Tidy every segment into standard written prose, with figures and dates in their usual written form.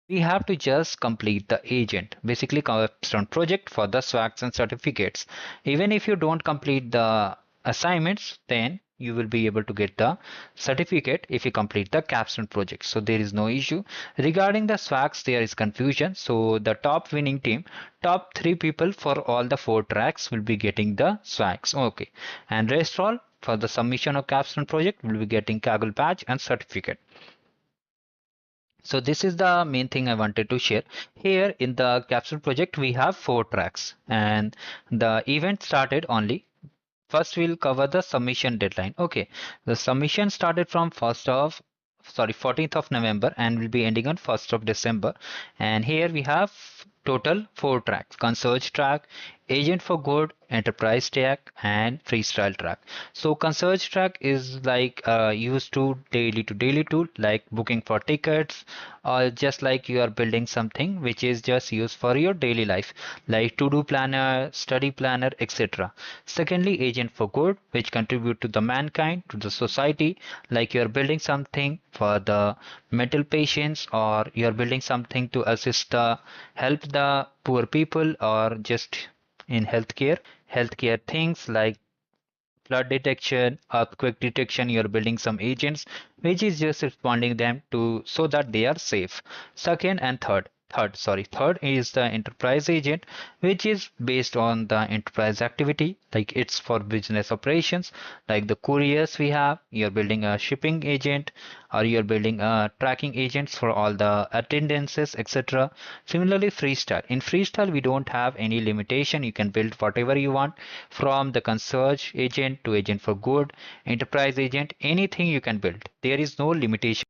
We have to just complete the agent, basically Capstone project for the swags and certificates. Even if you don't complete the assignments, then you will be able to get the certificate if you complete the Capstone project. So there is no issue. Regarding the swags, there is confusion. So the top winning team, top three people for all the four tracks will be getting the swags. Okay. And rest all for the submission of Capstone project will be getting Kaggle badge and certificate. So this is the main thing I wanted to share. Here in the capsule project, we have four tracks and the event started only. First, we'll cover the submission deadline. Okay, the submission started from 14th of November and will be ending on 1st of December. And here we have total four tracks: concierge track, agent for good, enterprise track, and freestyle track. So concierge track is like used to daily tool, like booking for tickets, or just like you are building something which is just used for your daily life, like to do planner, study planner, etc. Secondly, agent for good, which contribute to the mankind, to the society, like you are building something for the mental patients, or you are building something to assist the help the poor people, or just in healthcare things like flood detection, earthquake detection. You're building some agents which is just responding them to so that they are safe. Second and third is the enterprise agent, which is based on the enterprise activity, like it's for business operations, like the couriers we have. You're building a shipping agent, or you're building a tracking agents for all the attendances, etc. Similarly, freestyle. In freestyle, we don't have any limitation. You can build whatever you want, from the concierge agent to agent for good, enterprise agent, anything you can build. There is no limitation.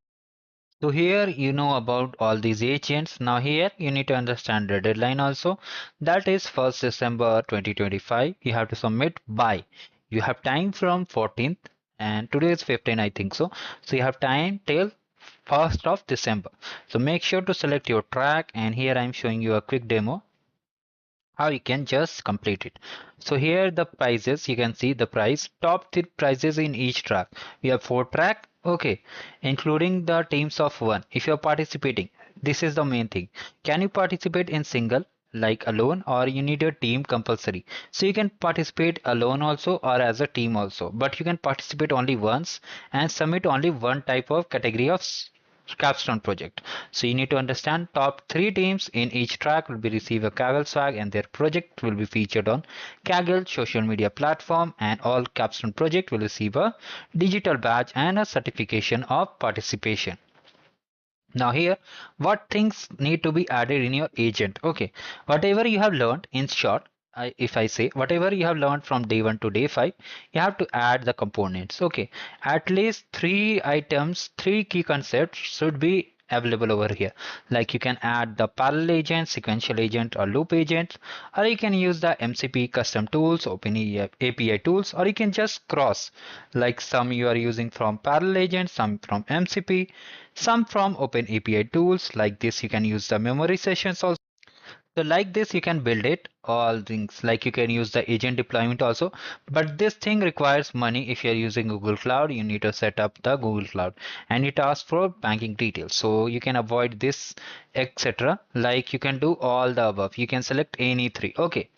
So here you know about all these agents. Now here you need to understand the deadline also. That is 1st December 2025. You have to submit by. You have time from 14th and today is 15, I think so. So you have time till 1st of December. So make sure to select your track, and here I'm showing you a quick demo how you can just complete it. So here the prices, you can see the price, top three prices in each track. We have four track, okay, including the teams of one. If you're participating, this is the main thing. Can you participate in single, like alone, or you need a team compulsory? So you can participate alone also or as a team also, but you can participate only once and submit only one type of category of Capstone project. So you need to understand top three teams in each track will be receive a Kaggle swag, and their project will be featured on Kaggle social media platform, and all Capstone project will receive a digital badge and a certification of participation. Now here, what things need to be added in your agent? Okay, whatever you have learned, in short, if I say whatever you have learned from day 1 to day 5, you have to add the components. Okay, at least three items, three key concepts should be available over here. Like you can add the parallel agent, sequential agent, or loop agent, or you can use the MCP custom tools, open API tools, or you can just cross, like some you are using from parallel agent, some from MCP, some from open API tools. Like this you can use the memory sessions also. So like this you can build it all things, like you can use the agent deployment also, but this thing requires money. If you're using Google Cloud, you need to set up the Google Cloud, and it asks for banking details, so you can avoid this, etc. Like you can do all the above, you can select any three. Okay,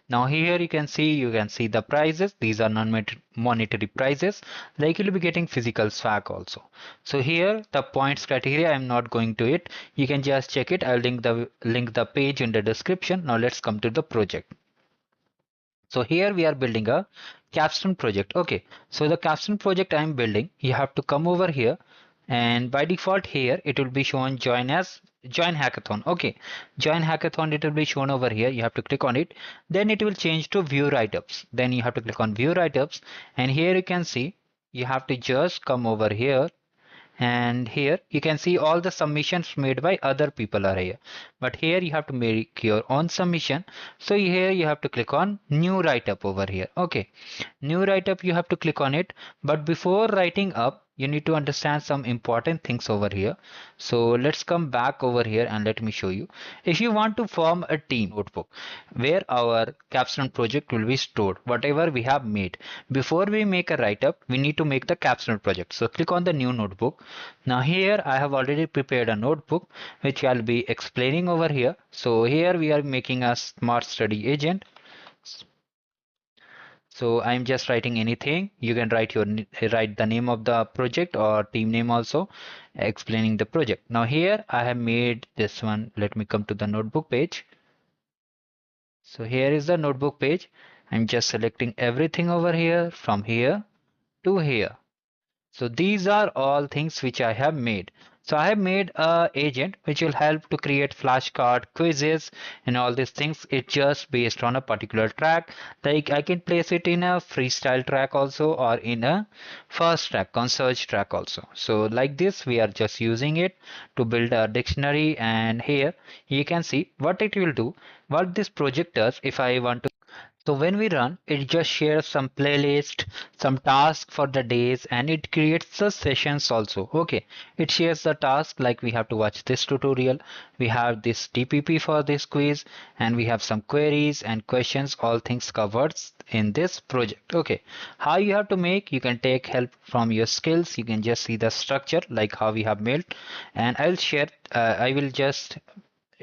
now here you can see the prices. These are non-monetary prices, like you'll be getting physical swag also. So here the points criteria, I'm not going to it. You can just check it. I'll link the page in the description. Now let's come to the project. So here we are building a capstone project. Okay, so the capstone project I'm building, you have to come over here, and by default here it will be shown join hackathon. Okay, join hackathon, it will be shown over here. You have to click on it, then it will change to view write-ups. Then you have to click on view write-ups, and here you can see you have to just come over here, and here you can see all the submissions made by other people are here, but here you have to make your own submission. So here you have to click on new write up over here. Okay, new write up, you have to click on it, but before writing up you need to understand some important things over here. So let's come back over here and let me show you. If you want to form a team notebook where our capstone project will be stored, whatever we have made, before we make a write-up, we need to make the capstone project. So click on the new notebook. Now here I have already prepared a notebook which I'll be explaining over here. So here we are making a smart study agent. So I'm just writing anything. You can write the name of the project or team name also, explaining the project. Now here I have made this one. Let me come to the notebook page. So here is the notebook page. I'm just selecting everything over here from here to here. So these are all things which I have made. So I have made a agent which will help to create flashcard quizzes and all these things. It's just based on a particular track. Like I can place it in a freestyle track also or in a fast track, concierge track also. So like this, we are just using it to build a dictionary. And here you can see what it will do, what this project does if I want to. So when we run, it just shares some playlist, some task for the days, and it creates the sessions also. Okay, it shares the task like we have to watch this tutorial. We have this TPP for this quiz, and we have some queries and questions, all things covered in this project. Okay, how you have to make, you can take help from your skills. You can just see the structure like how we have made, and I'll share, I will just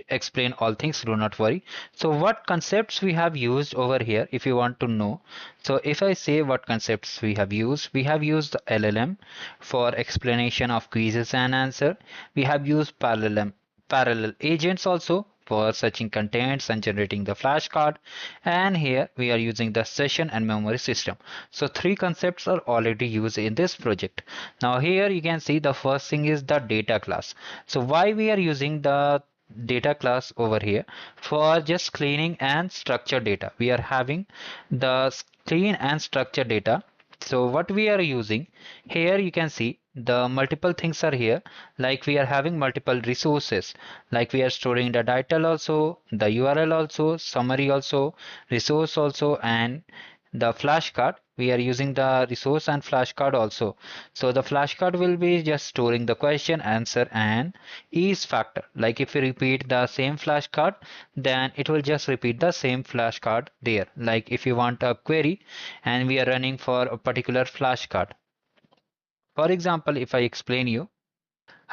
explain all things, do not worry. So what concepts we have used over here if you want to know. So if I say what concepts we have used the LLM for explanation of quizzes and answer. We have used parallel agents also for searching contents and generating the flashcard, and here we are using the session and memory system. So three concepts are already used in this project. Now here you can see the first thing is the data class. So why we are using the data class over here? For just cleaning and structured data, we are having the clean and structured data. So what we are using here, you can see the multiple things are here, like we are having multiple resources, like we are storing the title also, the URL also, summary also, resource also, and the flashcard. We are using the resource and flashcard also. So the flashcard will be just storing the question, answer, and ease factor. Like if we repeat the same flashcard, then it will just repeat the same flashcard there. Like if you want a query and we are running for a particular flashcard. For example, if I explain you,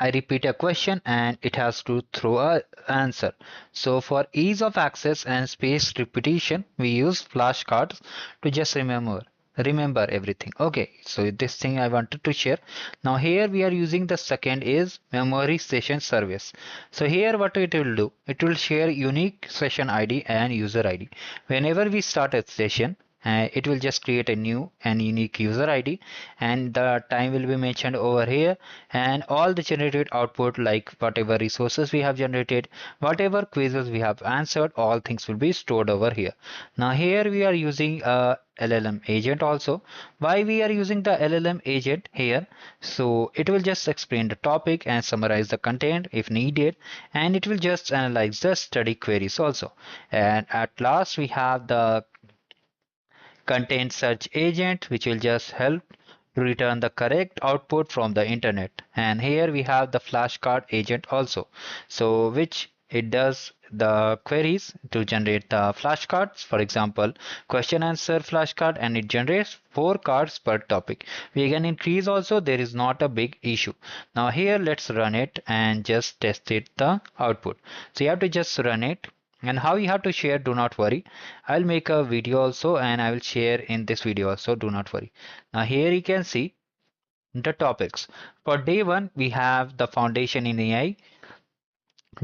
I repeat a question and it has to throw a answer. So for ease of access and spaced repetition, we use flashcards to just remember everything. Okay, so this thing I wanted to share. Now here we are using the second is memory session service. So here what it will do, it will share unique session ID and user ID. Whenever we start a session, it will just create a new and unique user ID, and the time will be mentioned over here, and all the generated output like whatever resources we have generated, whatever quizzes we have answered, all things will be stored over here. Now here we are using a LLM agent also. Why we are using the LLM agent here? So it will just explain the topic and summarize the content if needed, and it will just analyze the study queries also. And at last we have the content search agent which will just help to return the correct output from the internet. And here we have the flashcard agent also, so which it does the queries to generate the flashcards. For example, question answer flashcard, and it generates 4 cards per topic. We can increase also, there is not a big issue. Now here let's run it and just test it the output. So you have to just run it, and how you have to share, do not worry, I'll make a video also and I will share in this video also, do not worry. Now here you can see the topics. For day 1 we have the foundation in AI.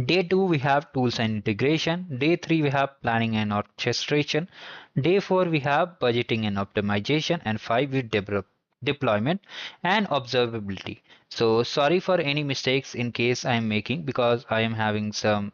Day 2 we have tools and integration. Day 3 we have planning and orchestration. Day 4 we have budgeting and optimization, and 5 we develop deployment and observability. So sorry for any mistakes in case I am making, because I am having some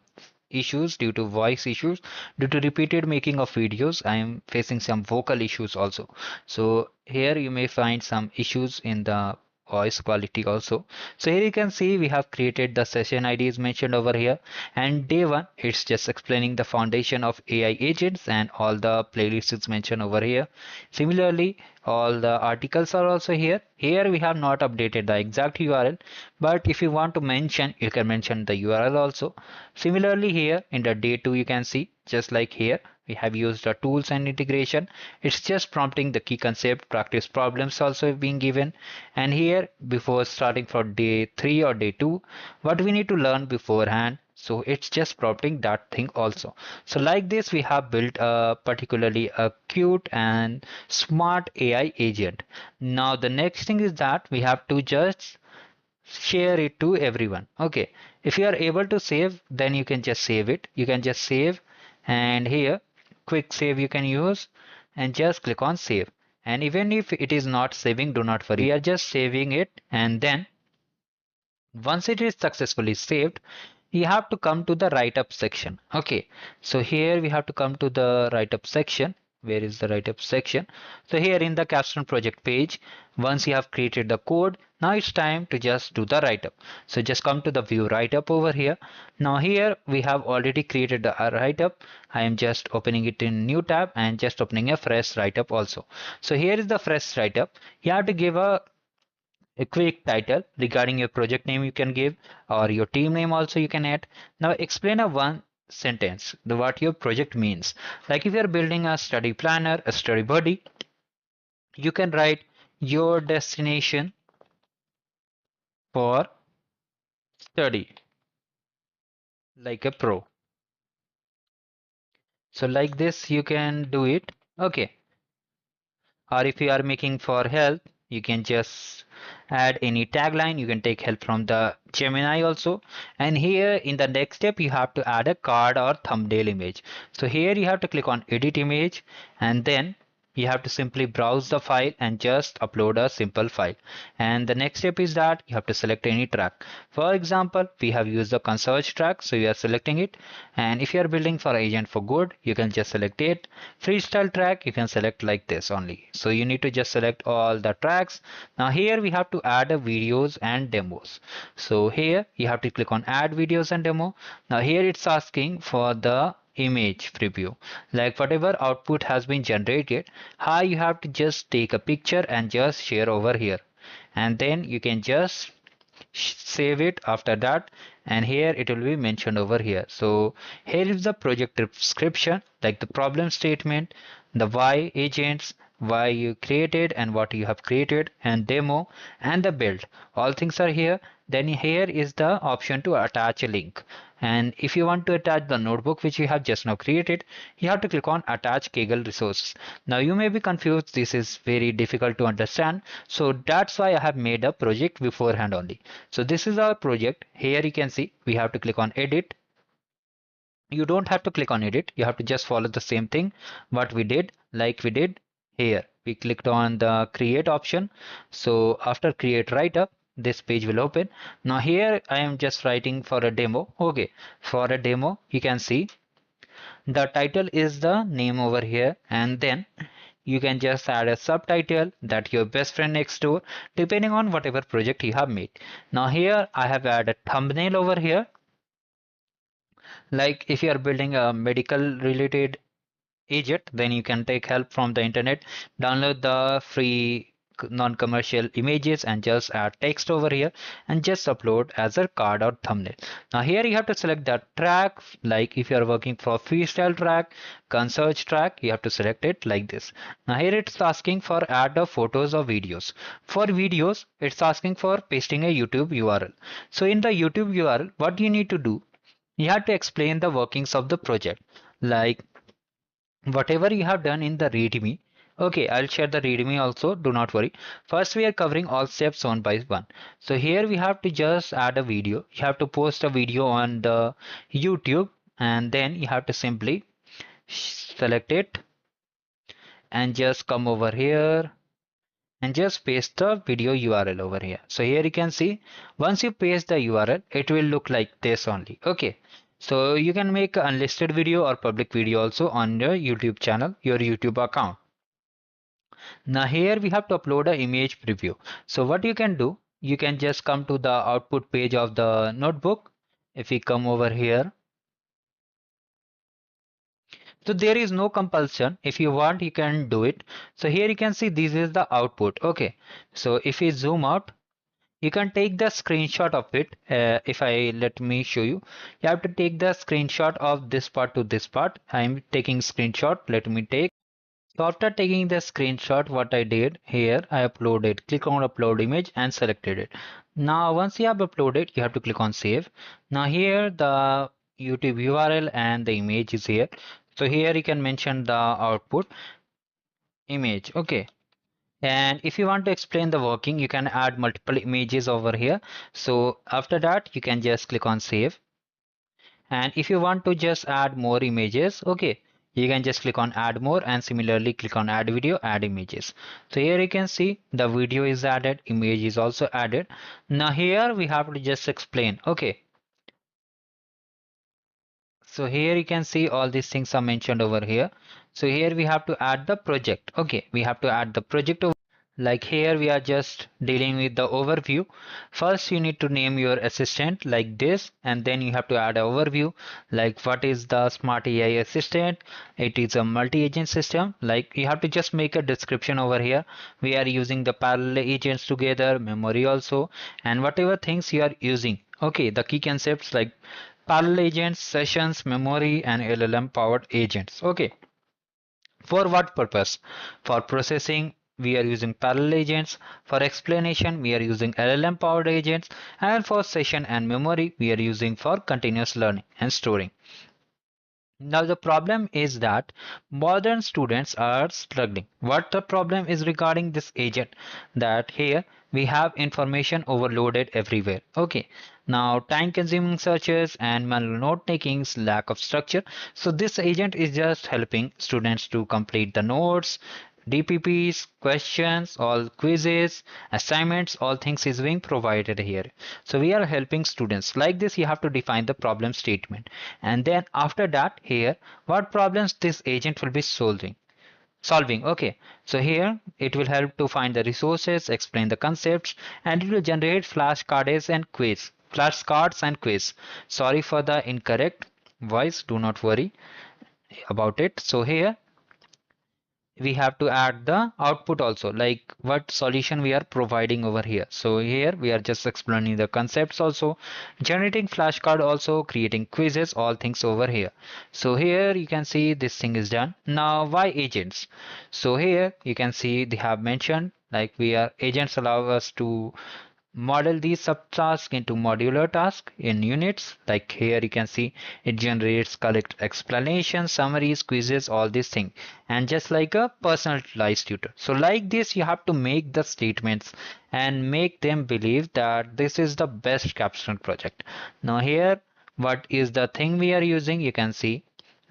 issues due to voice issues, due to repeated making of videos. I am facing some vocal issues also. So here you may find some issues in the voice quality also. So here you can see we have created the session ID is mentioned over here, and day one it's just explaining the foundation of AI agents and all the playlists is mentioned over here. Similarly, all the articles are also here. Here we have not updated the exact URL, but if you want to mention, you can mention the URL also. Similarly, here in the day two you can see just like here we have used the tools and integration. It's just prompting the key concept, practice problems also being given. And here before starting for day 3 or day 2, what we need to learn beforehand. So it's just prompting that thing also. So like this, we have built a particularly a cute and smart AI agent. Now the next thing is that we have to just share it to everyone. Okay, if you are able to save, then you can just save it. You can just save, and here quick save you can use, and just click on save. And even if it is not saving, do not worry, we are just saving it. And then once it is successfully saved, you have to come to the write up section. Okay, so here we have to come to the write up section. Where is the write up section? So here in the Capstone project page, once you have created the code, now it's time to just do the write up. So just come to the view write up over here. Now here we have already created the write up. I am just opening it in new tab and just opening a fresh write up also. So here is the fresh write up. You have to give a quick title regarding your project name you can give, or your team name also you can add. Now explain a one sentence what your project means. Like if you're building a study planner, a study buddy, you can write your destination for study like a pro. So like this you can do it. Okay, or if you are making for help, you can just add any tagline. You can take help from the Gemini also. And here in the next step you have to add a card or thumbnail image. So here you have to click on edit image, and then you have to simply browse the file and just upload a simple file. And the next step is that you have to select any track. For example, we have used the concierge track, so you are selecting it. And if you are building for agent for good, you can just select it. Freestyle track you can select like this only. So you need to just select all the tracks. Now here we have to add a videos and demos. So here you have to click on add videos and demo. Now here it's asking for the image preview, like whatever output has been generated. How you have to just take a picture and just share over here, and then you can just save it after that, and here it will be mentioned over here. So here is the project description, like the problem statement, the why agents, why you created and what you have created, and demo and the build, all things are here. Then here is the option to attach a link, and if you want to attach the notebook which you have just now created, you have to click on attach Kaggle resources. Now you may be confused, this is very difficult to understand, so that's why I have made a project beforehand only. So this is our project. Here you can see we have to click on edit. You don't have to click on edit, you have to just follow the same thing what we did, like we did here. We clicked on the create option. So after create write up, this page will open. Now here I am just writing for a demo. Okay, for a demo you can see the title is the name over here, and then you can just add a subtitle that your best friend next door, depending on whatever project you have made. Now here I have added a thumbnail over here. Like if you are building a medical related agent, then you can take help from the internet, download the free non-commercial images and just add text over here and just upload as a card or thumbnail. Now here you have to select the track, like if you are working for freestyle track, concierge track, you have to select it like this. Now here it's asking for add of photos or videos. For videos it's asking for pasting a YouTube URL. So in the YouTube URL, what you need to do, you have to explain the workings of the project, like whatever you have done in the readme. Okay, I'll share the readme also, do not worry. First we are covering all steps one by one. So here we have to just add a video. You have to post a video on the YouTube, and then you have to simply select it and just come over here and just paste the video URL over here. So here you can see once you paste the URL, it will look like this only. Okay, so you can make an unlisted video or public video also on your YouTube channel, your YouTube account. Now here we have to upload a image preview. So what you can do, you can just come to the output page of the notebook. If we come over here, so there is no compulsion. If you want, you can do it. So here you can see this is the output. Okay. So if we zoom out, you can take the screenshot of it. If I let me show you, you have to take the screenshot of this part to this part. I'm taking screenshot. Let me take. So after taking the screenshot, what I did here, I uploaded, click on upload image and selected it. Now, once you have uploaded, you have to click on save. Now here the YouTube URL and the image is here. So here you can mention the output image. Okay. And if you want to explain the working, you can add multiple images over here. So after that, you can just click on save. And if you want to just add more images, okay, you can just click on add more and similarly click on add video, add images. So here you can see the video is added, image is also added. Now here we have to just explain. Okay. So here you can see all these things are mentioned over here. So here we have to add the project. Okay, we have to add the project over. Like here we are just dealing with the overview. First you need to name your assistant like this, and then you have to add an overview like what is the smart AI assistant. It is a multi-agent system. Like you have to just make a description over here. We are using the parallel agents together, memory also, and whatever things you are using. Okay, the key concepts like parallel agents, sessions, memory, and LLM powered agents. Okay, for what purpose? For processing, we are using parallel agents. For explanation, we are using LLM powered agents. And for session and memory, we are using for continuous learning and storing. Now the problem is that modern students are struggling. What the problem is regarding this agent, that here we have information overloaded everywhere. Okay. Now time consuming searches and manual note takings, lack of structure. So this agent is just helping students to complete the notes, DPPs, questions, all quizzes, assignments, all things is being provided here. So we are helping students. Like this, you have to define the problem statement. And then after that, here, what problems this agent will be solving. Okay, so here it will help to find the resources, explain the concepts, and it will generate flashcards and quiz. Sorry for the incorrect voice, do not worry about it. So here we have to add the output also, like what solution we are providing over here. So here we are just explaining the concepts also, generating flashcard also, creating quizzes, all things over here. So here you can see this thing is done. Now why agents? So here you can see they have mentioned like we are agents allow us to model these subtasks into modular tasks in units. Like here you can see it generates collect explanations, summaries, quizzes, all these things, and just like a personalized tutor. So like this you have to make the statements and make them believe that this is the best capstone project. Now here what is the thing we are using, you can see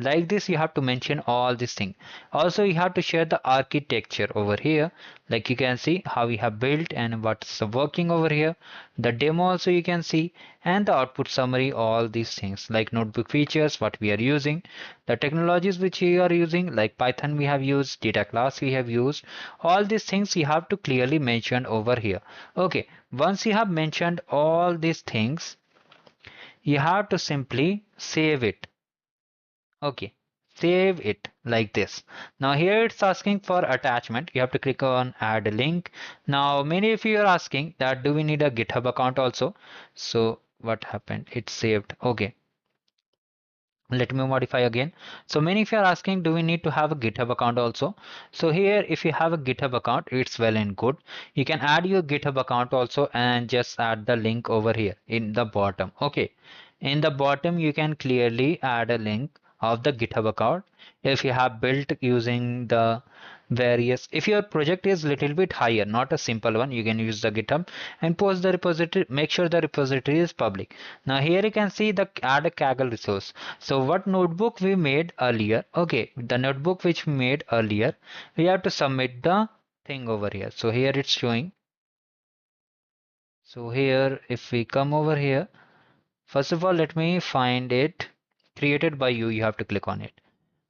like this you have to mention all these things. Also you have to share the architecture over here, like you can see how we have built and what's the working over here, the demo also you can see, and the output summary, all these things like notebook features, what we are using, the technologies which we are using, like Python we have used, data class we have used, all these things you have to clearly mention over here. Okay, once you have mentioned all these things, you have to simply save it. Okay, save it like this. Now here it's asking for attachment. You have to click on add a link. Now many of you are asking that do we need a GitHub account also? So what happened? It's saved. Okay. Let me modify again. So many of you are asking, do we need to have a GitHub account also? So here, if you have a GitHub account, it's well and good. You can add your GitHub account also and just add the link over here in the bottom. Okay. In the bottom, you can clearly add a link of the GitHub account. If you have built using the various, if your project is little bit higher, not a simple one, you can use the GitHub and post the repository. Make sure the repository is public. Now here you can see the add a Kaggle resource. So what notebook we made earlier, okay, the notebook which we made earlier, we have to submit the thing over here. So here it's showing. So here if we come over here, first of all let me find it created by you, you have to click on it.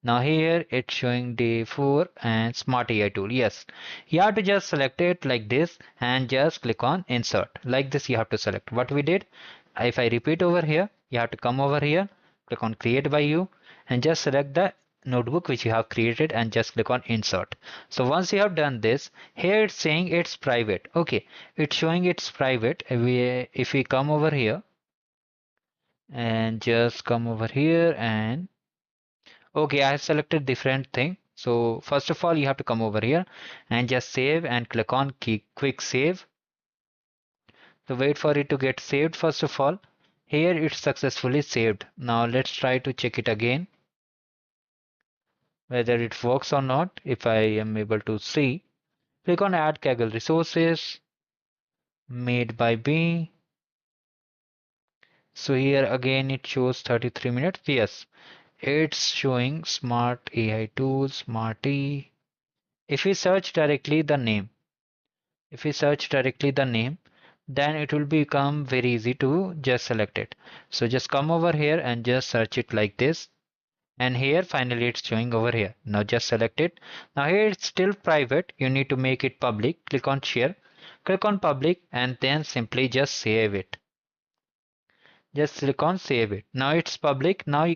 Now here it's showing day 4 and Smart AI tool. Yes, you have to just select it like this and just click on insert. Like this you have to select. What we did, if I repeat over here, you have to come over here, click on create by you and just select the notebook which you have created and just click on insert. So once you have done this, here it's saying it's private. Okay, it's showing it's private. If we come over here and just come over here and okay, I have selected different thing. So first of all, you have to come over here and just save and click on quick save. So wait for it to get saved first of all. Here it's successfully saved. Now let's try to check it again whether it works or not. If I am able to see, click on add Kaggle resources made by me. So here again it shows 33 minutes. Yes, it's showing smart AI tools, Smarty. If we search directly the name, If we search directly the name, then it will become very easy to just select it. So just come over here and just search it like this. And here finally it's showing over here. Now just select it. Now here it's still private. You need to make it public. Click on share. Click on public and then simply just save it. Just click on save it. Now it's public. Now